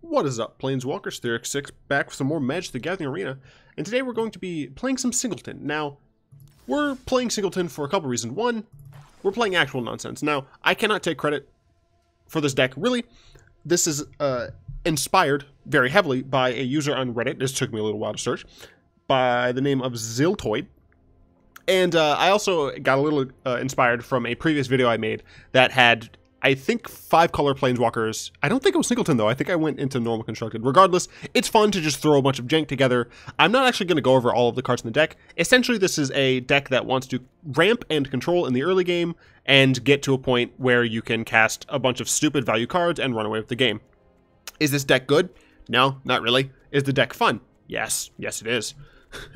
What is up, Planeswalkers? Theoric6 back with some more Magic the Gathering Arena, and today we're going to be playing some Singleton. Now, we're playing Singleton for a couple reasons. One, we're playing actual nonsense. Now, I cannot take credit for this deck, really. This is inspired very heavily by a user on Reddit, this took me a little while to search, by the name of Zziltoid. And I also got a little inspired from a previous video I made that had, I think, 5 color Planeswalkers. I don't think it was Singleton, though. I think I went into normal constructed. Regardless, it's fun to just throw a bunch of jank together. I'm not actually going to go over all of the cards in the deck. Essentially, this is a deck that wants to ramp and control in the early game and get to a point where you can cast a bunch of stupid value cards and run away with the game. Is this deck good? No, not really. Is the deck fun? Yes. Yes, it is.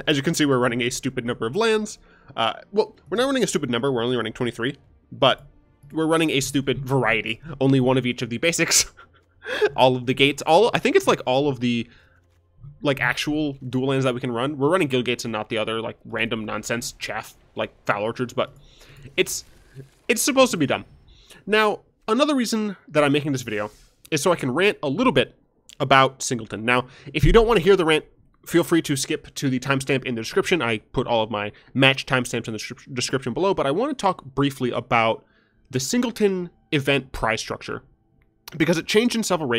As you can see, we're running a stupid number of lands. Well, we're not running a stupid number. We're only running 23. But we're running a stupid variety. Only one of each of the basics. All of the gates. I think it's like all of the actual dual lands that we can run. We're running guild gates and not the other like random nonsense chaff like Foul Orchards. But it's supposed to be done. Now, another reason that I'm making this video is so I can rant a little bit about Singleton. Now, if you don't want to hear the rant, feel free to skip to the timestamp in the description. I put all of my match timestamps in the description below, but I want to talk briefly about the Singleton event prize structure, because it changed in several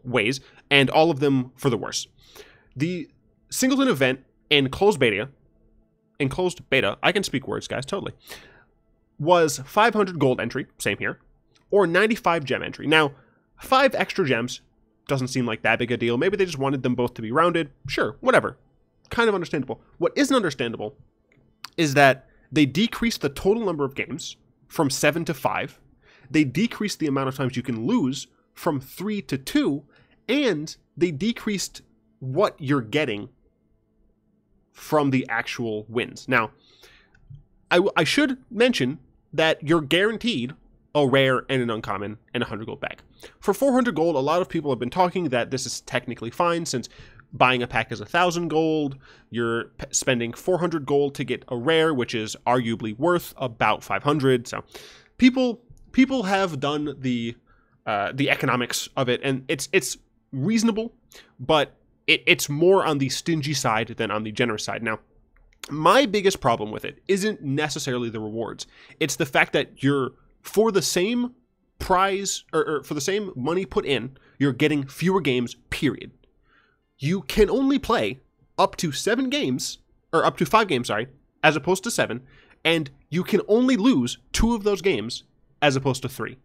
ways, and all of them for the worse. The Singleton event in closed beta, I can speak words, guys, totally, was 500 gold entry, same here, or 95 gem entry. Now, 5 extra gems doesn't seem like that big a deal. Maybe they just wanted them both to be rounded. Sure, whatever. Kind of understandable. What isn't understandable is that they decreased the total number of games from 7 to 5. They decreased the amount of times you can lose from 3 to 2. And they decreased what you're getting from the actual wins. Now, I should mention that you're guaranteed a rare and an uncommon and 100 gold back. For 400 gold, a lot of people have been talking that this is technically fine since buying a pack is 1,000 gold. You're spending 400 gold to get a rare, which is arguably worth about 500. So people have done the economics of it, and it's reasonable, but it's more on the stingy side than on the generous side. Now, my biggest problem with it isn't necessarily the rewards. It's the fact that you're, for the same prize, or for the same money put in, you're getting fewer games, period. You can only play up to 7 games, or up to 5 games, sorry, as opposed to 7, and you can only lose 2 of those games as opposed to 3.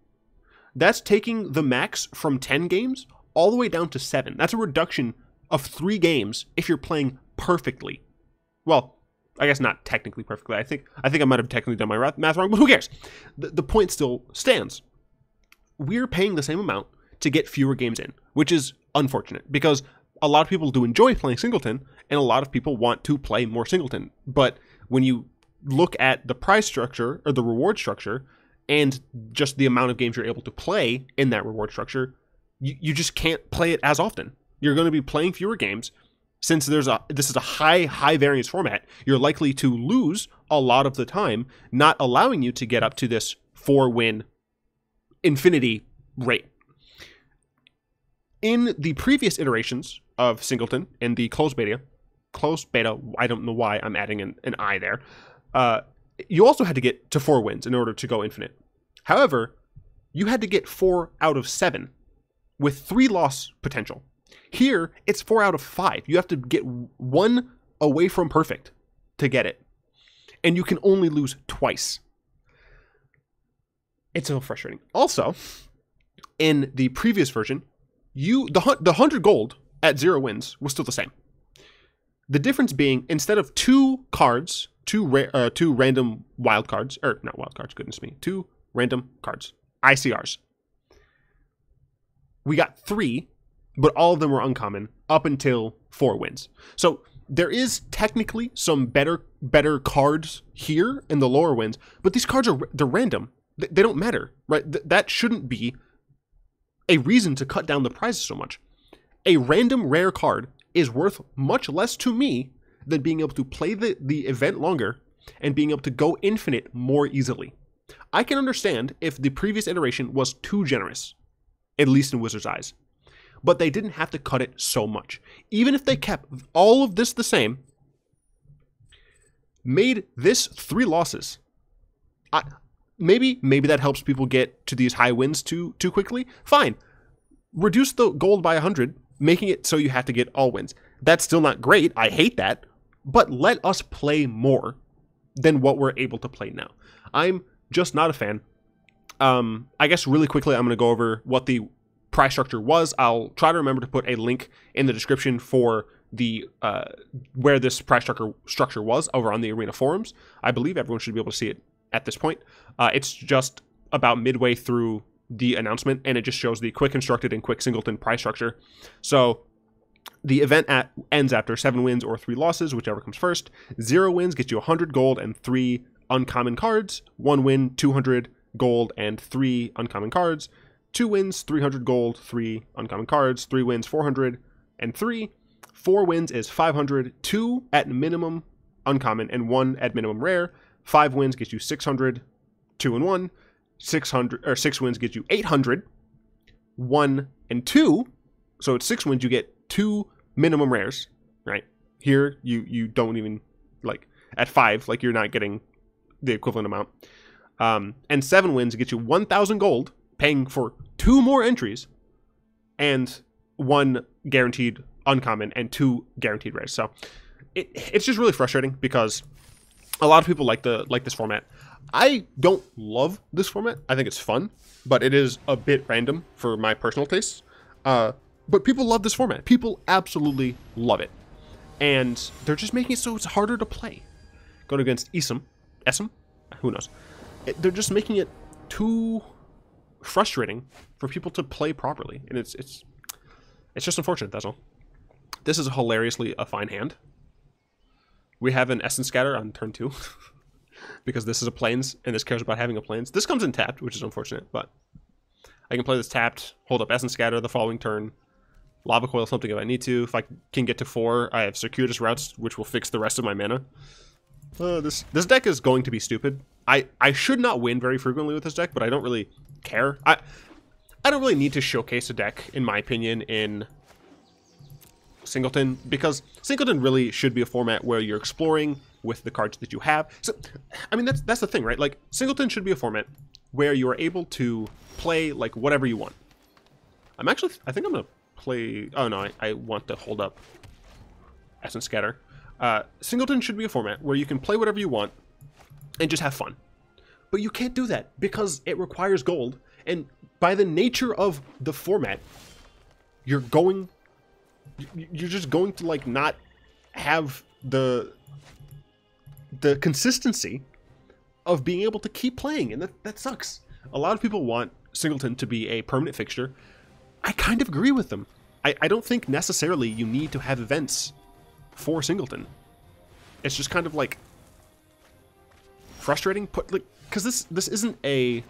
That's taking the max from 10 games all the way down to 7. That's a reduction of 3 games if you're playing perfectly. Well, I guess not technically perfectly. I think I might have technically done my math wrong, but who cares? The point still stands. We're paying the same amount to get fewer games in, which is unfortunate because a lot of people do enjoy playing Singleton and a lot of people want to play more Singleton. But when you look at the prize structure or the reward structure and just the amount of games you're able to play in that reward structure, you just can't play it as often. You're going to be playing fewer games. Since this is a high variance format, you're likely to lose a lot of the time, not allowing you to get up to this 4-win infinity rate. In the previous iterations of Singleton, in the closed beta, I don't know why I'm adding an I there, you also had to get to 4 wins in order to go infinite. However, you had to get 4 out of 7 with 3 loss potential. Here, it's 4 out of 5. You have to get 1 away from perfect to get it. And you can only lose twice. It's so frustrating. Also, in the previous version, the 100 gold at 0 wins was still the same. The difference being, instead of 2 cards, 2 random wild cards, or not wild cards, goodness me, 2 random cards, ICRs. We got 3, but all of them were uncommon up until 4 wins. So there is technically some better cards here in the lower wins, but these cards they're random. They don't matter, right? That shouldn't be a reason to cut down the prizes so much. A random rare card is worth much less to me than being able to play the event longer and being able to go infinite more easily. I can understand if the previous iteration was too generous, at least in Wizard's eyes. but they didn't have to cut it so much. Even if they kept all of this the same, made this 3 losses. Maybe that helps people get to these high wins too quickly. Fine. Reduce the gold by 100, making it so you have to get all wins. That's still not great. I hate that. But let us play more than what we're able to play now. I'm just not a fan. I guess really quickly, I'm going to go over what the price structure was. I'll try to remember to put a link in the description for the where this price structure was over on the Arena forums. I believe everyone should be able to see it at this point. It's just about midway through the announcement, and it just shows the quick constructed and quick singleton price structure. So the event ends after 7 wins or 3 losses, whichever comes first. 0 wins gets you 100 gold and 3 uncommon cards. 1 win, 200 gold and 3 uncommon cards. 2 wins, 300 gold, 3 uncommon cards. 3 wins, 400 and 3. 4 wins is 500, 2 at minimum uncommon and 1 at minimum rare. 5 wins gets you 600, 2 and 1. 6 wins gets you 800, 1 and 2. So it's 6 wins, you get 2 minimum rares, right? Here, you don't even, like, at 5, like, you're not getting the equivalent amount. And 7 wins get you 1,000 gold, paying for 2 more entries, and 1 guaranteed uncommon and 2 guaranteed rares. So it's just really frustrating because a lot of people like this format. I don't love this format. I think it's fun, but it is a bit random for my personal tastes. But people love this format. People absolutely love it. And they're just making it so it's harder to play. Going against Essam? Who knows? They're just making it too frustrating for people to play properly. And it's just unfortunate, that's all. This is hilariously a fine hand. We have an Essence Scatter on turn 2. Because this is a plains, and this cares about having a plains. This comes in tapped, which is unfortunate, but I can play this tapped, hold up Essence Scatter the following turn, Lava Coil something if I need to. If I can get to 4, I have Circuitous Routes, which will fix the rest of my mana. This deck is going to be stupid. I should not win very frequently with this deck, but I don't really care. I don't really need to showcase a deck, in my opinion, in Singleton, because Singleton really should be a format where you're exploring with the cards that you have. So, I mean, that's the thing, right? Like, Singleton should be a format where you are able to play, like, whatever you want. I think I'm going to play... Oh, no, I want to hold up Essence Scatter. Singleton should be a format where you can play whatever you want and just have fun. But you can't do that because it requires gold, and by the nature of the format, you're just going to, like, not have the consistency of being able to keep playing, and that sucks. A lot of people want Singleton to be a permanent fixture. I kind of agree with them. I don't think necessarily you need to have events for Singleton. It's just kind of like frustrating, because this isn't a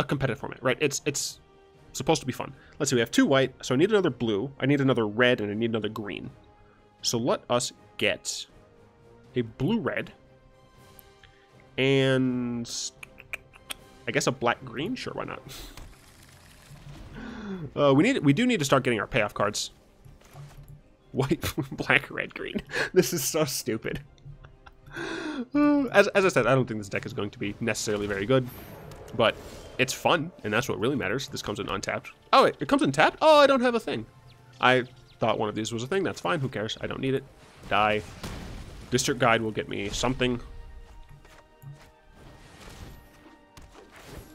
competitive format, right? It's supposed to be fun. Let's see, we have 2 white, so I need another blue, I need another red, and I need another green. So let us get a blue-red, and I guess a black-green? Sure, why not? We do need to start getting our payoff cards. White, black, red, green. This is so stupid. As I said, I don't think this deck is going to be necessarily very good, but it's fun, and that's what really matters. This comes in untapped. Oh, it comes in tapped? Oh, I don't have a thing. I thought one of these was a thing. That's fine. Who cares? I don't need it. Die. District Guide will get me something.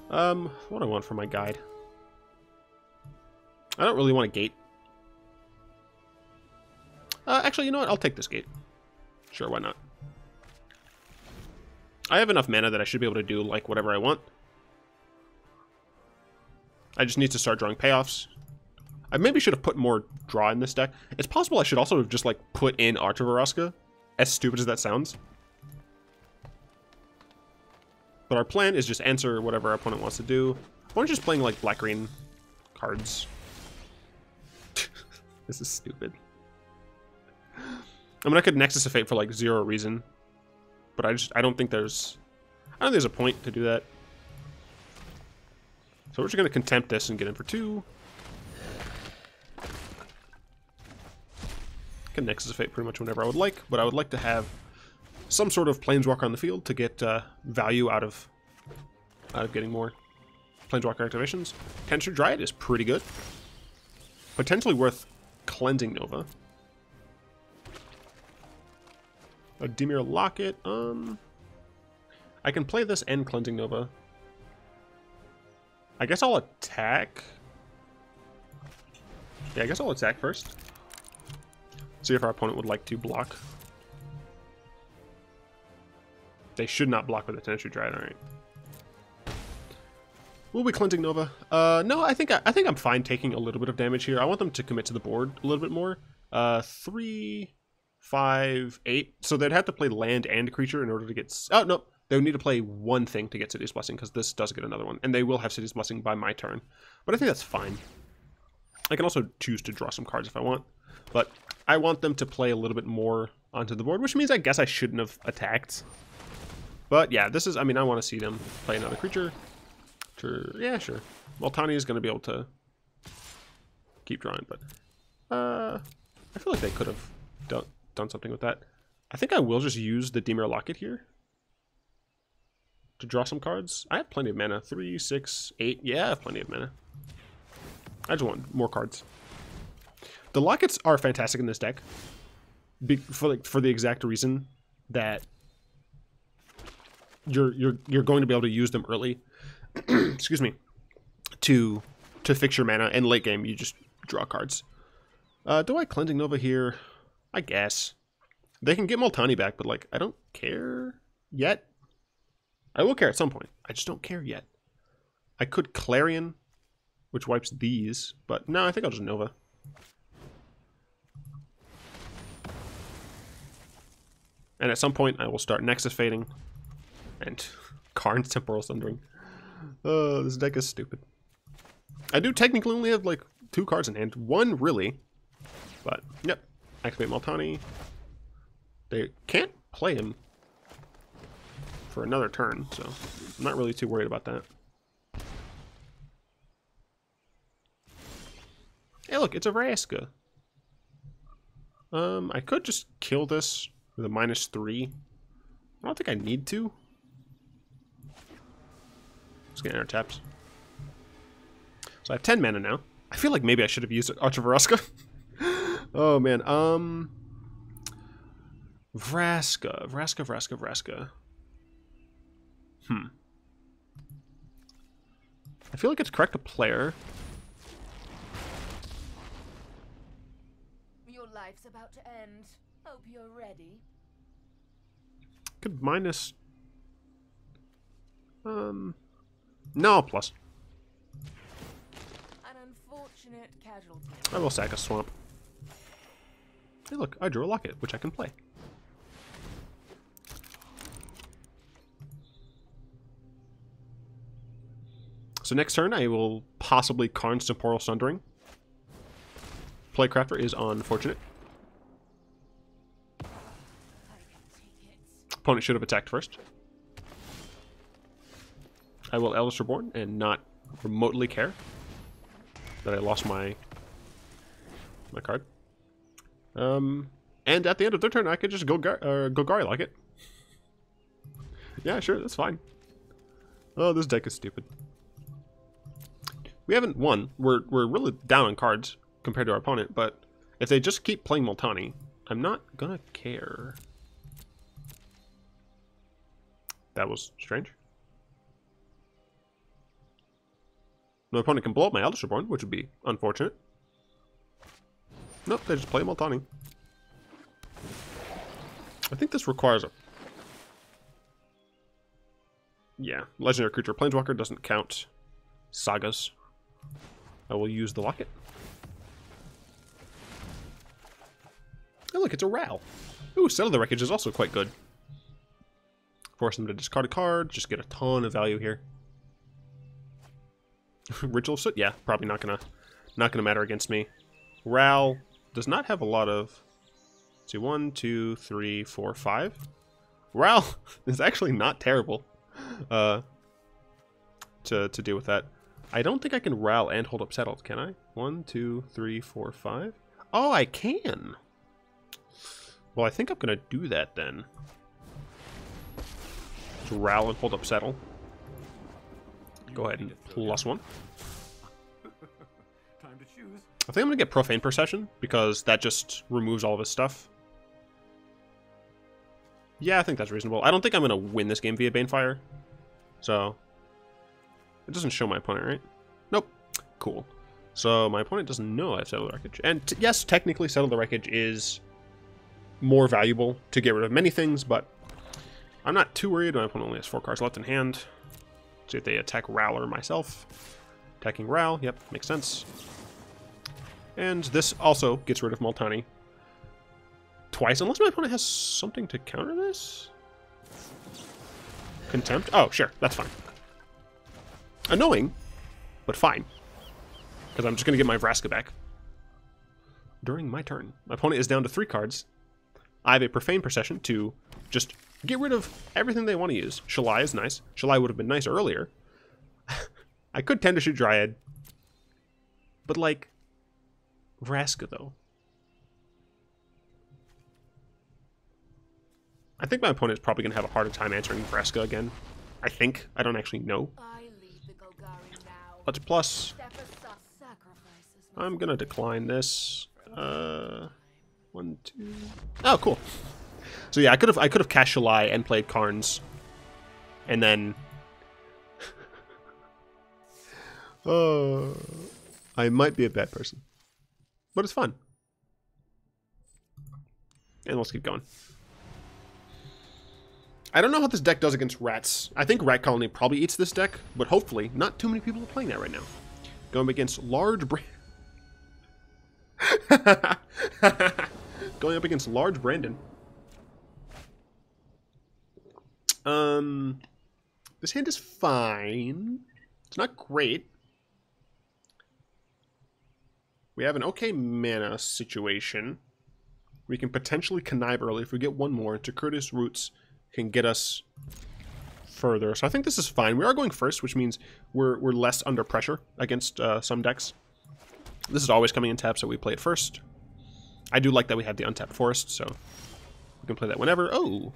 What do I want for my guide? I don't really want a gate. Actually, you know what? I'll take this gate. Sure, why not? I have enough mana that I should be able to do, like, whatever I want. I just need to start drawing payoffs. I maybe should have put more draw in this deck. It's possible I should also have just, like, put in Arch of Vraska, as stupid as that sounds. But our plan is just answer whatever our opponent wants to do. Why don't you just playing, like, black-green cards? This is stupid. I mean, I could Nexus of Fate for, like, 0 reason. But I don't think there's a point to do that. So we're just going to Contempt this and get in for 2. Can Nexus of Fate pretty much whenever I would like, but I would like to have some sort of Planeswalker on the field to get value out of getting more Planeswalker activations. Tensor Dryad is pretty good. Potentially worth Cleansing Nova. A Dimir Locket. I can play this and Cleansing Nova. I guess I'll attack. Yeah, I guess I'll attack first. See if our opponent would like to block. They should not block with the Tensor Dryad. All right. We'll be Cleansing Nova. No, I think I'm fine taking a little bit of damage here. I want them to commit to the board a little bit more. 3, 5, 8. So they'd have to play land and creature in order to get... Oh, no. They would need to play one thing to get City's Blessing, because this does get another one. And they will have City's Blessing by my turn. But I think that's fine. I can also choose to draw some cards if I want. But I want them to play a little bit more onto the board, which means I guess I shouldn't have attacked. But yeah, this is... I mean, I want to see them play another creature. Sure. Yeah, sure. Multani is going to be able to keep drawing, but I feel like they could have done something with that. I think I will just use the Dimir Locket here to draw some cards. I have plenty of mana. 3, 6, 8. Yeah, I have plenty of mana. I just want more cards. The Lockets are fantastic in this deck for the exact reason that you're going to be able to use them early. Excuse me, to fix your mana, and late game you just draw cards. Do I Cleansing Nova here? I guess. They can get Multani back, but like, I don't care yet. I will care at some point. I just don't care yet. I could Clarion, which wipes these, but no, I think I'll just Nova. And at some point I will start Nexus Fading and Karn's Temporal Sundering. Oh, this deck is stupid. I do technically only have like 2 cards in hand. 1 really. But, yep. Activate Multani. They can't play him for another turn, so I'm not really too worried about that. Hey look, it's a Vraska. I could just kill this with a -3. I don't think I need to. Just get air taps. So I have 10 mana now. I feel like maybe I should have used Archer Vraska. Oh man. Vraska. I feel like it's correct to player. Your life's about to end. Hope you're ready. Could minus. No, plus. An unfortunate casualty. I will sack a swamp. Hey look, I drew a Locket, which I can play. So next turn I will possibly Karn's Temporal Sundering. Playcrafter is unfortunate. Opponent should have attacked first. I will Eldest Reborn and not remotely care that I lost my card. And at the end of their turn, I could just Golgari Locket. Yeah, sure, that's fine. Oh, this deck is stupid. We haven't won. We're really down on cards compared to our opponent, but if they just keep playing Multani, I'm not gonna care. That was strange. My opponent can blow up my Eldest Reborn, which would be unfortunate. Nope, they just play Multani. I think this requires a... Yeah, Legendary Creature Planeswalker doesn't count sagas. I will use the Locket. Oh look, it's a Ral. Ooh, Settle the Wreckage is also quite good. Force them to discard a card, just get a ton of value here. Ritual of Soot? Yeah, probably not gonna matter against me. Ral does not have a lot of... Let's see, 1, 2, 3, 4, 5. Ral is actually not terrible to deal with that. I don't think I can Ral and hold up Settled, can I? 1, 2, 3, 4, 5. Oh, I can. Well, I think I'm going to do that then. Just Ral and hold up Settle. Go ahead and +1. Time to choose. I think I'm going to get Profane Procession, because that just removes all of his stuff. Yeah, I think that's reasonable. I don't think I'm going to win this game via Banefire. So, it doesn't show my opponent, right? Nope. Cool. So, my opponent doesn't know I have Settle the Wreckage. And yes, technically Settle the Wreckage is more valuable to get rid of many things, but I'm not too worried. My opponent only has 4 cards left in hand. See if they attack Ral or myself. Attacking Ral, yep, makes sense. And this also gets rid of Multani twice, unless my opponent has something to counter this? Contempt? Oh, sure, that's fine. Annoying, but fine. Because I'm just going to get my Vraska back. During my turn. My opponent is down to 3 cards. I have a Profane Procession to just get rid of everything they want to use. Shalai is nice. Shalai would have been nice earlier. I could tend to shoot Dryad. But, like, Vraska, though. I think my opponent is probably going to have a harder time answering Vraska again. I think. I don't actually know. I lead the Golgari now. Let's plus. Sacrifices I'm going to decline this. 1, 2. Oh, cool. So yeah, I could have cast Shalai and played Karns. And then I might be a bad person. But it's fun. And let's keep going. I don't know how this deck does against rats. I think Rat Colony probably eats this deck, but hopefully not too many people are playing that right now. Going against large Going up against large Brandon. This hand is fine. It's not great. We have an okay mana situation. We can potentially connive early if we get one more. Curtis Roots can get us further. So I think this is fine. We are going first, which means we're less under pressure against some decks. This is always coming in tap, so we play it first. I do like that we have the untapped forest, so we can play that whenever. Oh,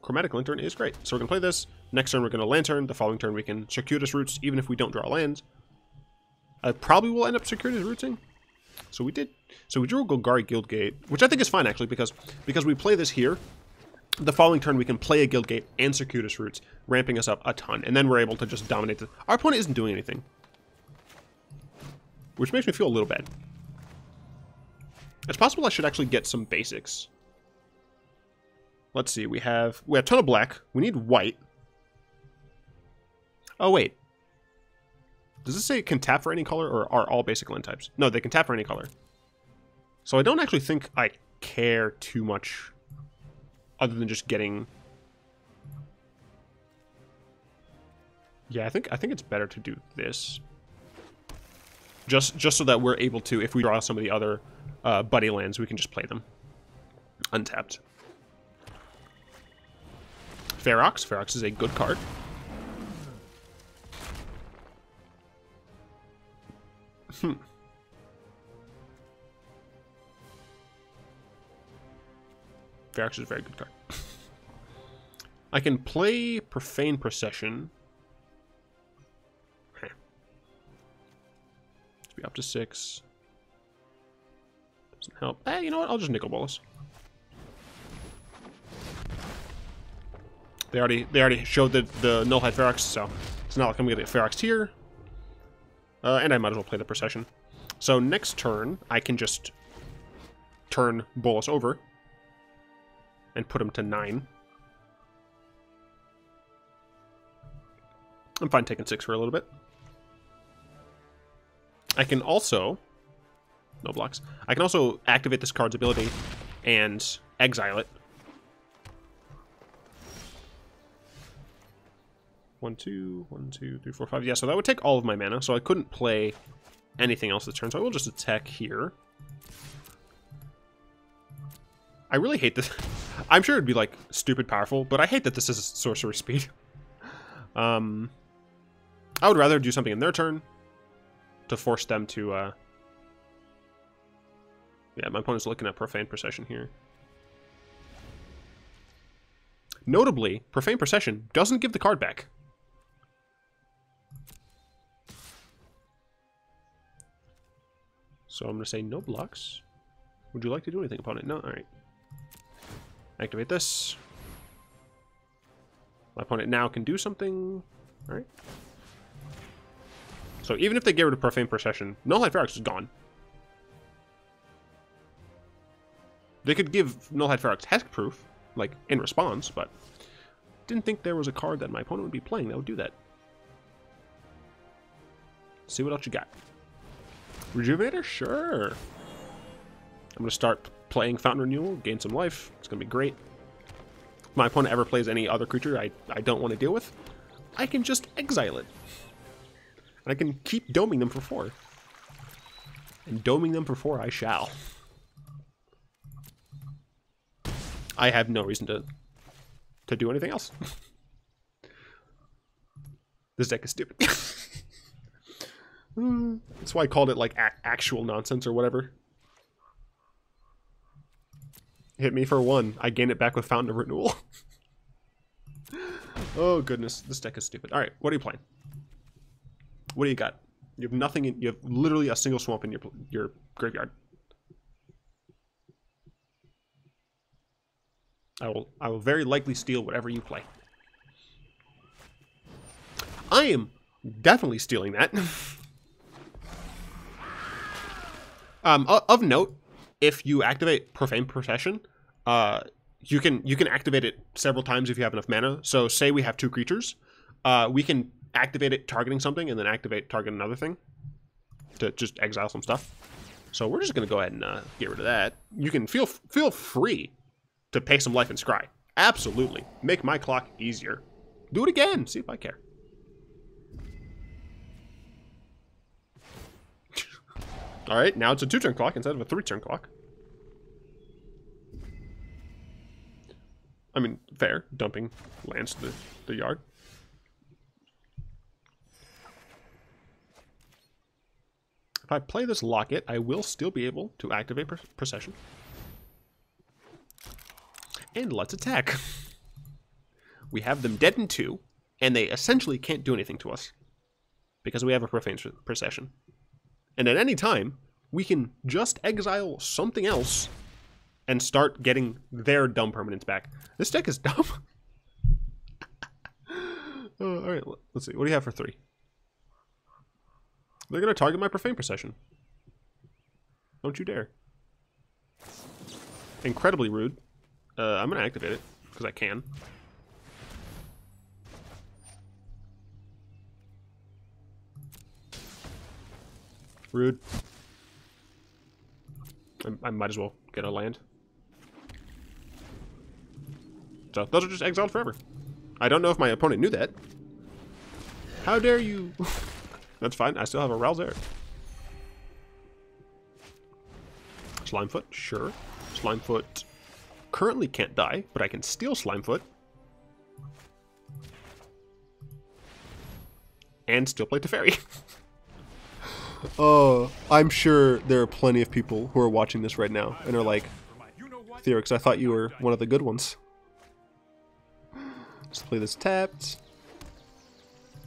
Chromatic Lantern is great. So we're going to play this. Next turn, we're going to Lantern. The following turn, we can Circuitous Roots, even if we don't draw lands. I probably will end up Circuitous Rooting. So we did. So we drew a Golgari Guildgate, which I think is fine, actually, because we play this here. The following turn, we can play a Guildgate and Circuitous Roots, ramping us up a ton. And then we're able to just dominate the... Our opponent isn't doing anything, which makes me feel a little bad. It's possible I should actually get some basics. Let's see, we have a ton of black. We need white. Oh, wait. Does this say it can tap for any color, or are all basic land types? No, they can tap for any color. So I don't actually think I care too much, other than just getting... Yeah, I think it's better to do this. Just so that we're able to, if we draw some of the other buddy lands, we can just play them untapped. Ferox. Ferox is a good card. Ferox is a very good card. I can play Profane Procession. Be up to 6. Doesn't help. You know what? I'll just Nicol Bolas. They already showed the Nullhide Ferox, so it's not like I'm gonna get Ferox here. And I might as well play the Procession. So next turn, I can just turn Bolas over and put him to 9. I'm fine taking 6 for a little bit. I can also... No blocks. I can also activate this card's ability and exile it. 1, 2, 1, 2, 3, 4, 5. Yeah, so that would take all of my mana, so I couldn't play anything else this turn, so I will just attack here. I really hate this. I'm sure it'd be, like, stupid powerful, but I hate that this is sorcery speed. I would rather do something in their turn. to force them to, yeah, my opponent's looking at Profane Procession here. Notably, Profane Procession doesn't give the card back. So I'm going to say no blocks. Would you like to do anything, opponent? No? Alright. Activate this. My opponent now can do something. Alright. So even if they get rid of Profane Procession, Nullhide Ferox is gone. They could give Nullhide Ferox Hexproof, like, in response, but didn't think there was a card that my opponent would be playing that would do that. See what else you got. Rejuvenator? Sure. I'm going to start playing Fountain of Renewal, gain some life. It's going to be great. If my opponent ever plays any other creature I don't want to deal with, I can just exile it. I can keep doming them for 4. And doming them for 4 I shall. I have no reason to do anything else. This deck is stupid. That's why I called it like actual nonsense or whatever. Hit me for 1. I gain it back with Fountain of Renewal. Oh goodness, this deck is stupid. Alright, what are you playing? What do you got? You have nothing in, you have literally a single swamp in your graveyard. I will very likely steal whatever you play. I am definitely stealing that. Of note, if you activate Profane Procession, you can activate it several times if you have enough mana. So say we have 2 creatures, we can activate it targeting something and then activate target another thing to just exile some stuff. So we're just gonna go ahead and get rid of that. You can feel free to pay some life and scry. Absolutely. Make my clock easier. Do it again. See if I care. Alright, now it's a 2-turn clock instead of a 3-turn clock. I mean, fair. Dumping lands to the yard. If I play this Locket, I will still be able to activate Procession. And let's attack. We have them dead in 2, and they essentially can't do anything to us. Because we have a Profane Procession. And at any time, we can just exile something else and start getting their dumb permanents back. This deck is dumb. Alright, let's see. What do you have for 3? They're going to target my Profane Procession. Don't you dare. Incredibly rude. I'm going to activate it, because I can. Rude. I might as well get a land. So, those are just exiled forever. I don't know if my opponent knew that. How dare you? That's fine, I still have a Ralzer. Slimefoot, sure. Slimefoot currently can't die, but I can steal Slimefoot. And still play Teferi. Oh, I'm sure there are plenty of people who are watching this right now and are like, Theorix, I thought you were one of the good ones. Let's play this tapped.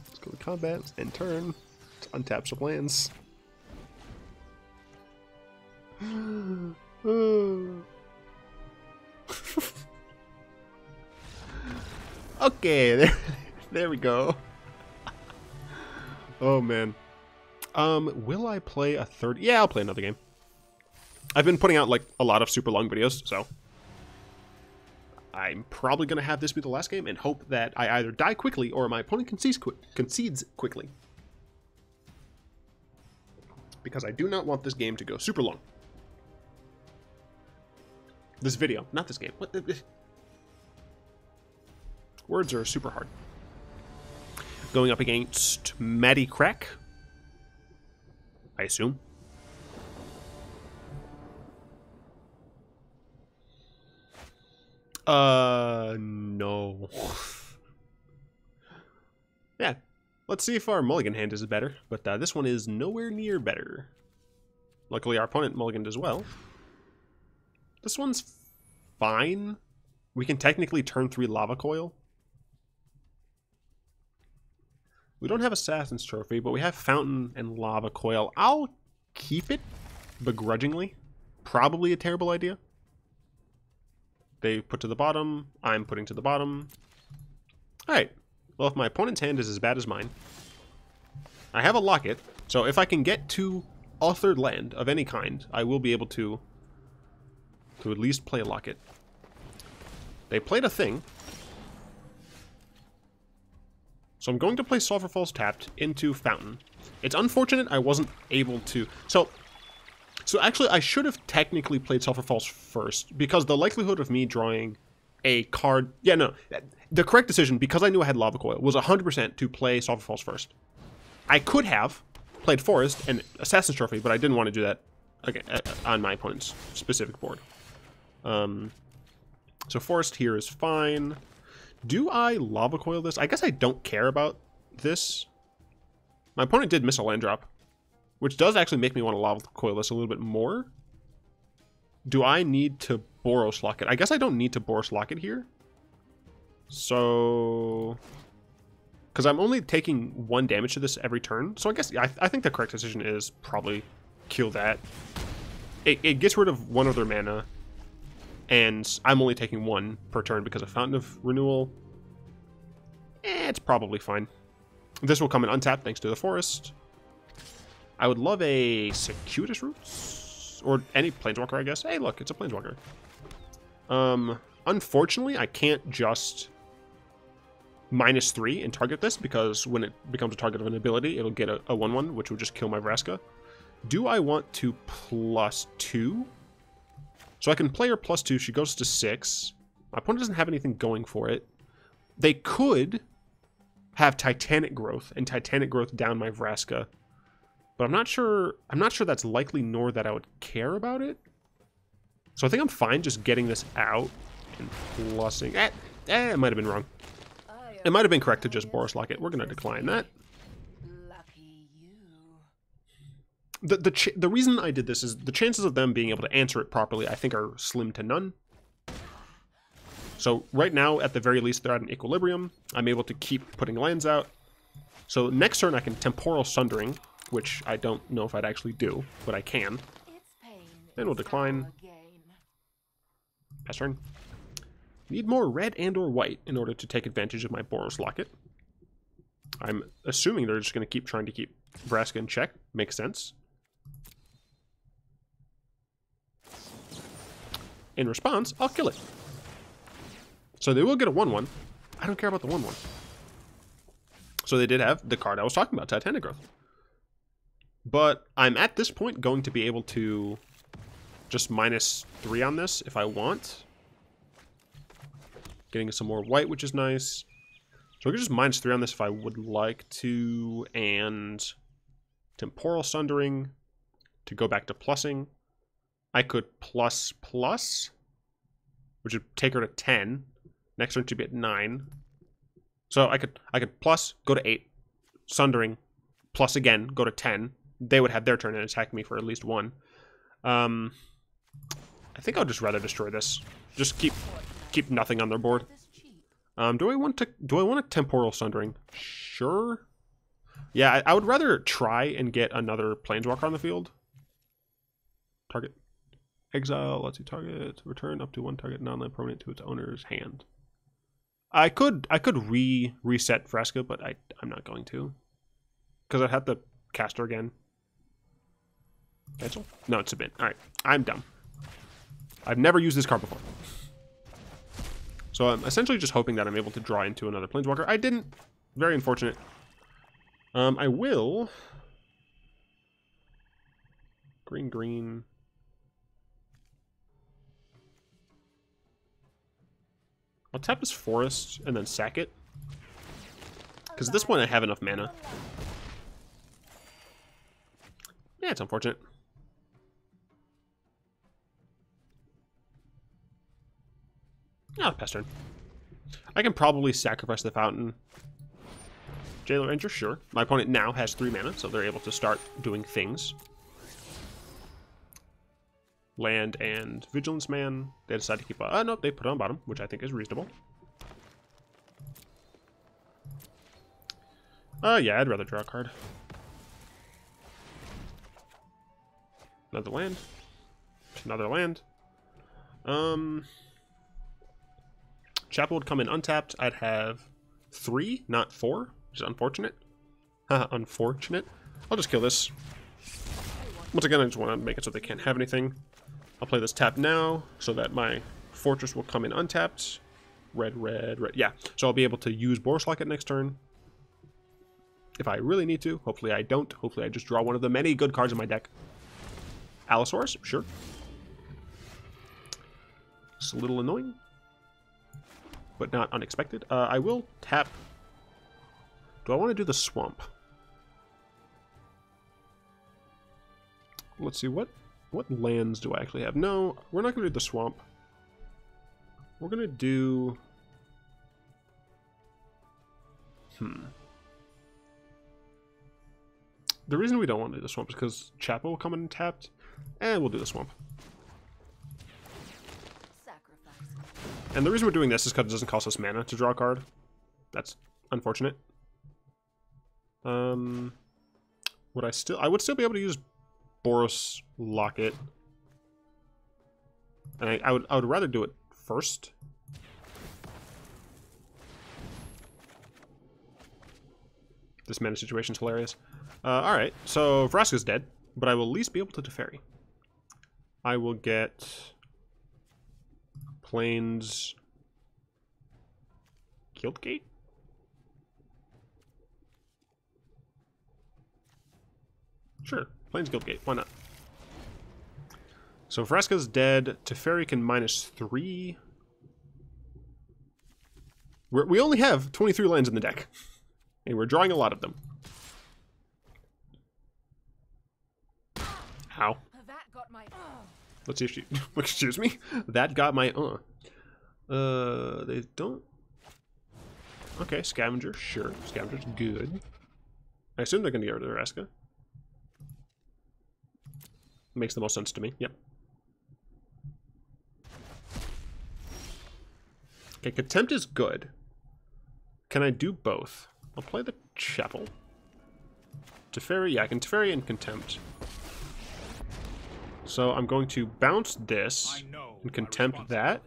Let's go to combat and turn. Let's untap some lands. Okay, there we go. Oh man. Will I play a third? Yeah, I'll play another game. I've been putting out like a lot of super long videos, so I'm probably gonna have this be the last game and hope that I either die quickly or my opponent concedes quickly. Because I do not want this game to go super long. This video, not this game. What the? Words are super hard. Going up against Maddie Crack, I assume. No. Yeah, Let's see if our mulligan hand is better, but this one is nowhere near better. Luckily, our opponent mulliganed as well. This one's fine. We can technically turn 3 Lava Coil. We don't have Assassin's Trophy, but we have Fountain and Lava Coil. I'll keep it begrudgingly. Probably a terrible idea. They put to the bottom. I'm putting to the bottom. Alright. Well, if my opponent's hand is as bad as mine, I have a Locket, so if I can get to a 3rd land of any kind, I will be able to at least play a Locket. They played a thing. So I'm going to play Sulfur Falls tapped into Fountain. It's unfortunate I wasn't able to... So actually, I should have technically played Sulfur Falls first, because the likelihood of me drawing a card... Yeah, no. The correct decision, because I knew I had Lava Coil, was 100% to play Sulfur Falls first. I could have played Forest and Assassin's Trophy, but I didn't want to do that again, on my opponent's specific board. So Forest here is fine. Do I Lava Coil this? I guess I don't care about this. My opponent did miss a land drop, which does actually make me want to Lava Coil this a little bit more. Do I need to Boros Locket? I guess I don't need to Boros Locket here. So... Because I'm only taking 1 damage to this every turn. So I guess I think the correct decision is probably kill that. It gets rid of 1 of their mana. And I'm only taking 1 per turn because of Fountain of Renewal. It's probably fine. This will come in untapped thanks to the Forest. I would love a Circuitous Roots. Or any Planeswalker, I guess. Hey, look, it's a Planeswalker. Unfortunately, I can't just -3 and target this, because when it becomes a target of an ability, it'll get a 1/1, which would just kill my Vraska. Do I want to +2? So I can play her +2. She goes to 6. My opponent doesn't have anything going for it. They could have Titanic Growth and Titanic Growth down my Vraska, but I'm not sure that's likely, nor that I would care about it. So I think I'm fine just getting this out and plussing. It might have been wrong. It might have been correct to just Boros Locket. We're going to decline that. Lucky you. The reason I did this is the chances of them being able to answer it properly, I think, are slim to none. So right now, at the very least, they're at an equilibrium. I'm able to keep putting lands out. So next turn, I can Temporal Sundering, which I don't know if I'd actually do, but I can. And we'll decline. Pass turn. Need more red and or white in order to take advantage of my Boros Locket. I'm assuming they're just going to keep trying to keep Vraska in check. Makes sense. In response, I'll kill it. So they will get a 1/1. I don't care about the 1/1. So they did have the card I was talking about, Titanic Growth. But I'm at this point going to be able to just -3 on this if I want. Getting some more white, which is nice. So I could just -3 on this if I would like to, and Temporal Sundering to go back to plussing. I could plus, which would take her to 10. Next turn should be at 9. So I could plus, go to 8. Sundering, plus again, go to 10. They would have their turn and attack me for at least 1. I think I'll just rather destroy this. Just keep nothing on their board. Do I want a Temporal Sundering? Sure. Yeah, I would rather try and get another Planeswalker on the field. Target. Exile, let's see, target. Return up to 1 target non-land permanent to its owner's hand. I could reset Vraska, but I'm not going to. Because I'd have to cast her again. Cancel? No, it's submit. Alright, I'm dumb. I've never used this card before. So I'm essentially just hoping that I'm able to draw into another Planeswalker. I didn't. Very unfortunate. I will... Green. I'll tap this Forest and then sack it. Because at this point I have enough mana. Yeah, it's unfortunate. Ah, pass turn. I can probably sacrifice the Fountain. Jailer Ranger, sure. My opponent now has 3 mana, so they're able to start doing things. Land and Vigilance Man. They decide to keep... no, they put it on bottom, which I think is reasonable. Yeah, I'd rather draw a card. Another land. Another land. Chapel would come in untapped. I'd have 3, not 4, which is unfortunate. Unfortunate. I'll just kill this. Once again, I just want to make it so they can't have anything. I'll play this tap now, so that my fortress will come in untapped. Red, red, red. Yeah, so I'll be able to use Boros Locket next turn. If I really need to. Hopefully I don't. Hopefully I just draw one of the many good cards in my deck. Allosaurus? Sure. It's a little annoying, but not unexpected. I will tap... Do I want to do the swamp? Let's see, what lands do I actually have? No, we're not going to do the swamp. We're going to do... The reason we don't want to do the swamp is because Chapel will come in tapped, and we'll do the swamp. And the reason we're doing this is because it doesn't cost us mana to draw a card. That's unfortunate. I would still be able to use Boros Locket. And I would rather do it first. This mana situation's hilarious. Alright, so Vraska's dead, but I will at least be able to Teferi. I will get Plains Guildgate? Sure, Plains Guildgate, why not? So Vraska's dead, Teferi can -3. We only have 23 lands in the deck, and we're drawing a lot of them. Ow. That got my Let's see if she... Excuse me? That got my... They don't... Okay, Scavenger, sure. Scavenger's good. I assume they're going to get rid of the Vraska. Makes the most sense to me, yep. Okay, Contempt is good. Can I do both? I'll play the Chapel. Teferi, yeah, I can Teferi and Contempt. So I'm going to bounce this and Contempt that.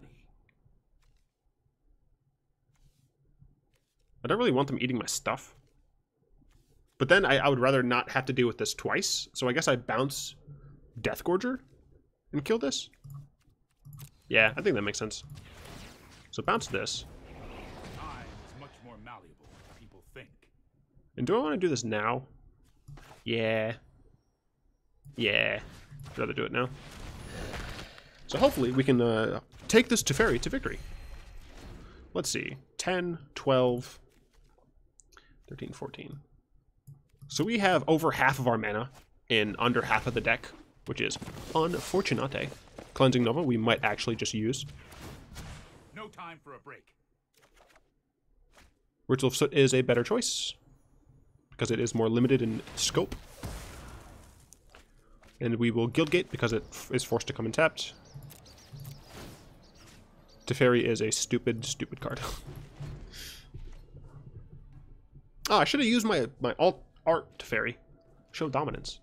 I don't really want them eating my stuff. But then I would rather not have to deal with this twice. So I guess I bounce Deathgorger and kill this. Yeah, I think that makes sense. So bounce this. Time is much more malleable than people think. And do I want to do this now? Yeah. Yeah. I'd rather do it now. So hopefully we can take this Teferi to victory. Let's see. 10, 12, 13, 14. So we have over half of our mana in under half of the deck, which is unfortunate. Cleansing Nova we might actually just use. No time for a break. Ritual of Soot is a better choice because it is more limited in scope. And we will Guildgate because it is forced to come in tapped. Teferi is a stupid, stupid card. Oh, I should have used my alt Teferi. Show dominance.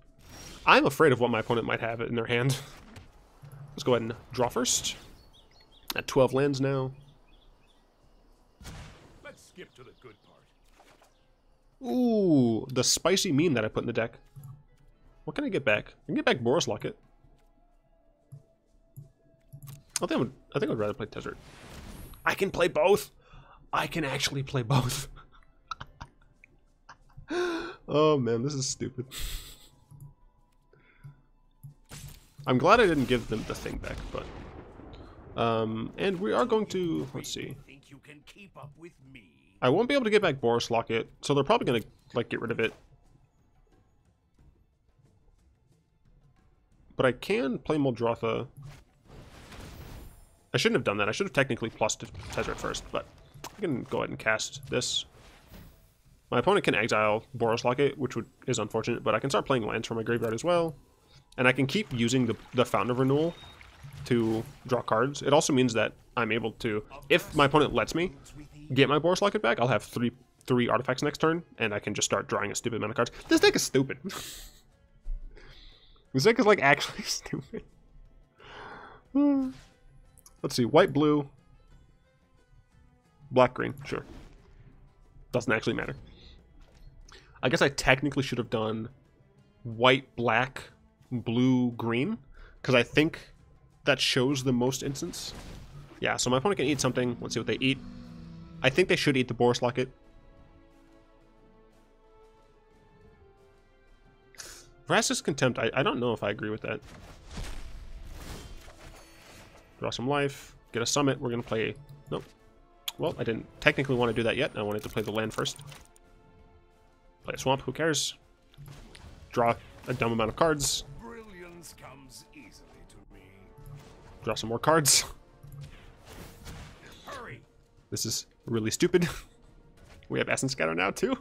I'm afraid of what my opponent might have in their hand. Let's go ahead and draw first. At 12 lands now. Let's skip to the good part. Ooh, the spicy meme that I put in the deck. What can I get back? I can get back Boros Locket. I think I'd rather play Tezzeret. I can play both. I can actually play both. Oh man, this is stupid. I'm glad I didn't give them the thing back, but and we are going to, let's see. Think you can keep up with me? I won't be able to get back Boros Locket, so they're probably gonna like get rid of it. But I can play Muldrotha. I shouldn't have done that. I should have technically plussed Tezzeret first, but I can go ahead and cast this. My opponent can exile Boros Locket, which is unfortunate, but I can start playing lands from my graveyard as well. And I can keep using the Fountain of Renewal to draw cards. It also means that I'm able to, if my opponent lets me get my Boros Locket back, I'll have three artifacts next turn, and I can just start drawing a stupid amount of cards. This deck is stupid. This deck is like actually stupid. Let's see, white, blue, black, green, sure. Doesn't actually matter. I guess I technically should have done white, black, blue, green, because I think that shows the most instance. Yeah, so my opponent can eat something. Let's see what they eat. I think they should eat the Boros Locket. Vraska's Contempt, I don't know if I agree with that. Draw some life, get a summit. We're going to play... Nope. Well, I didn't technically want to do that yet. I wanted to play the land first. Play a swamp, who cares? Draw a dumb amount of cards. Brilliance comes easily to me. Draw some more cards. Hurry. This is really stupid. We have Essence Scatter now, too.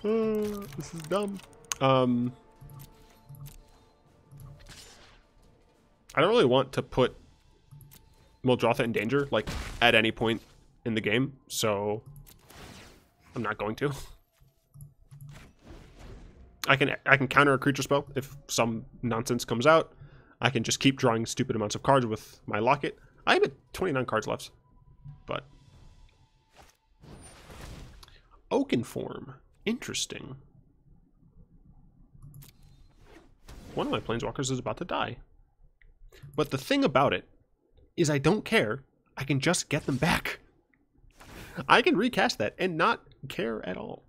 This is dumb. I don't really want to put Muldrotha in danger, like, at any point in the game, so I'm not going to. I can counter a creature spell if some nonsense comes out. I can just keep drawing stupid amounts of cards with my Locket. I have 29 cards left, but... Oakenform. Interesting. One of my Planeswalkers is about to die. But the thing about it is I don't care. I can just get them back. I can recast that and not care at all.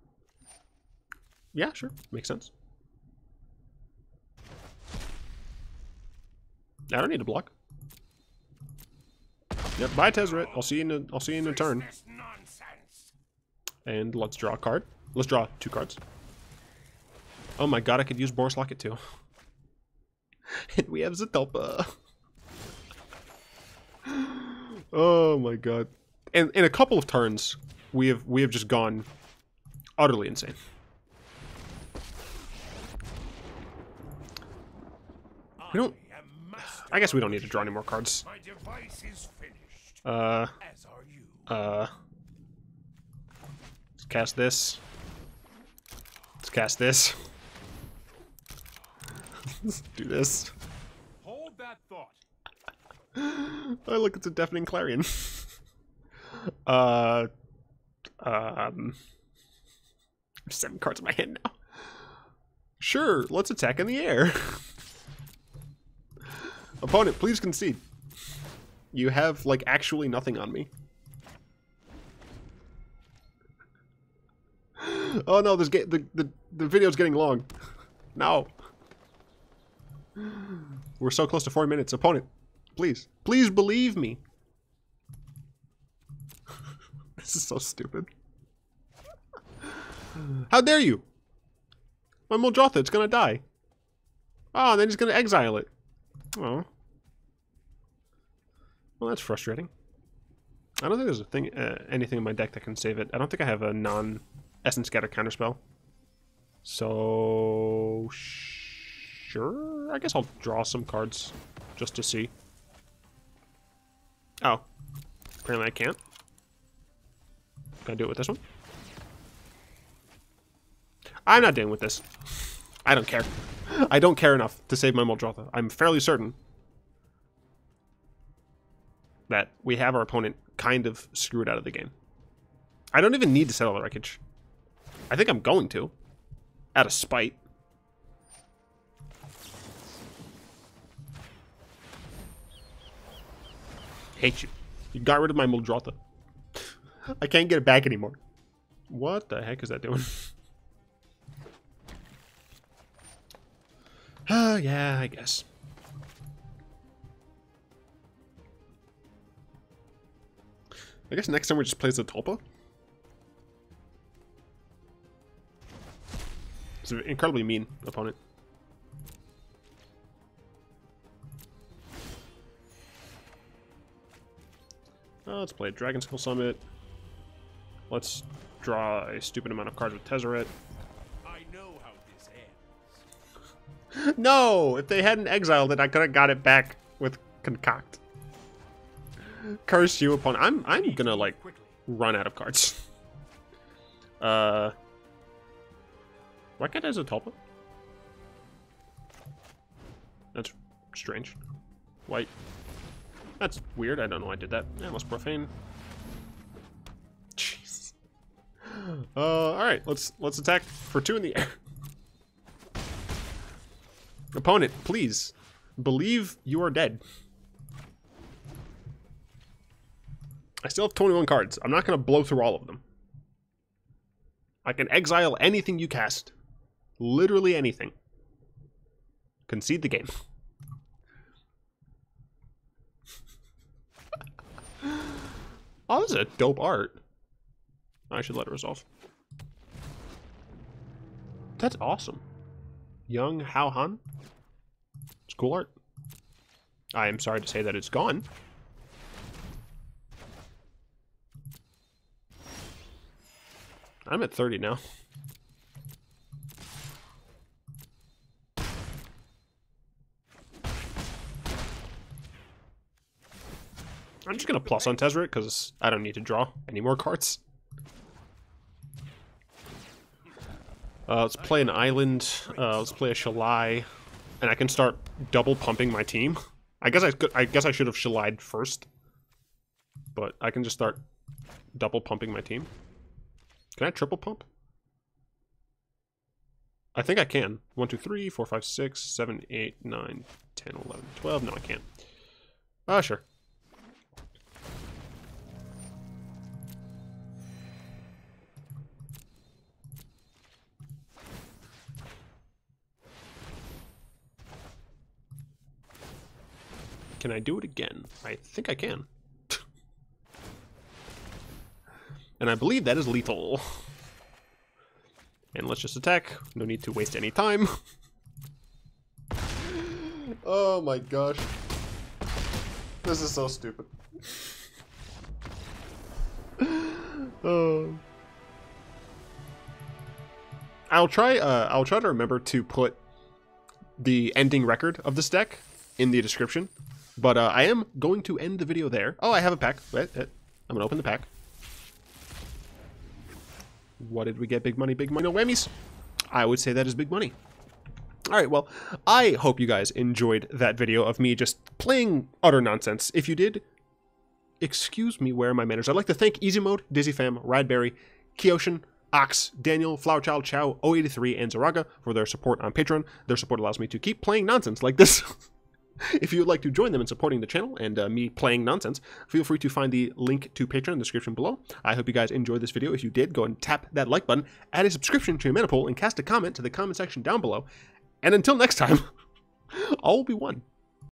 Yeah, sure. Makes sense. I don't need to block. Yep, bye Tezzeret. I'll see you in a turn. And let's draw a card. Let's draw 2 cards. Oh my god, I could use Boros Locket too. And we have Zziltoid. Oh my god. And in a couple of turns, we have just gone utterly insane. We don't... I guess we don't need to draw any more cards. My device is finished. As are you. Let's cast this. Let's cast this. Let's do this. Hold that thought. Oh, look, it's a Deafening Clarion. 7 cards in my hand now. Sure, let's attack in the air. Opponent, please concede. You have, like, actually nothing on me. Oh no, the video's getting long. No. We're so close to 4 minutes. Opponent, please. Please believe me. This is so stupid. How dare you? My Muldrotha, it's gonna die. Oh, and then he's gonna exile it. Oh. Well, that's frustrating. I don't think there's a thing, anything in my deck that can save it. I don't think I have a non-Essence Scatter counterspell. So... Sure? I guess I'll draw some cards just to see. Oh. Apparently I can't. Can I do it with this one? I'm not dealing with this. I don't care. I don't care enough to save my Muldrotha. I'm fairly certain that we have our opponent kind of screwed out of the game. I don't even need to settle the wreckage. I think I'm going to. Out of spite. Hate you. You got rid of my Muldrotha. I can't get it back anymore. What the heck is that doing? Yeah, I guess. I guess next time we just play Zziltoid. It's an incredibly mean opponent. Let's play Dragonskull Summit. Let's draw a stupid amount of cards with Tezzeret. I know how this ends. No! If they hadn't exiled it, I could have got it back with Concoct. Curse you upon... I'm gonna, like, Quickly. run out of cards. Why can't I Zziltoid? That's strange. White. That's weird. I don't know why I did that. Yeah, let's profane. Jeez. Alright, let's attack for 2 in the air. Opponent, please. Believe you are dead. I still have 21 cards. I'm not going to blow through all of them. I can exile anything you cast. Literally anything. Concede the game. Oh, this is a dope art. I should let it resolve. That's awesome. Young Hao Han. It's cool art. I am sorry to say that it's gone. I'm at 30 now. I'm just gonna plus on Tezzeret because I don't need to draw any more cards. Let's play an island. Let's play a Shalai, and I can start double pumping my team. I guess I should have Shalai'd first, but I can just start double pumping my team. Can I triple pump? I think I can. 1, 2, 3, 4, 5, 6, 7, 8, 9, 10, 11, 12. No, I can't. Sure. Can I do it again? I think I can. And I believe that is lethal. And let's just attack. No need to waste any time. Oh my gosh. This is so stupid. I'll try to remember to put the ending record of this deck in the description. But I am going to end the video there. Oh, I have a pack. Wait, I'm gonna open the pack. What did we get? Big money, no whammies. I would say that is big money. Alright, well, I hope you guys enjoyed that video of me just playing utter nonsense. If you did, excuse me, where are my manners? I'd like to thank Easy Mode, Dizzy Fam, Radberry, Kyocean, Ox, Daniel, Flowerchild, Chow, 083, and Zaraga for their support on Patreon. Their support allows me to keep playing nonsense like this. If you would like to join them in supporting the channel and me playing nonsense, feel free to find the link to Patreon in the description below. I hope you guys enjoyed this video. If you did, go and tap that like button, add a subscription to your Manipool, and cast a comment to the comment section down below. And until next time, all will be one.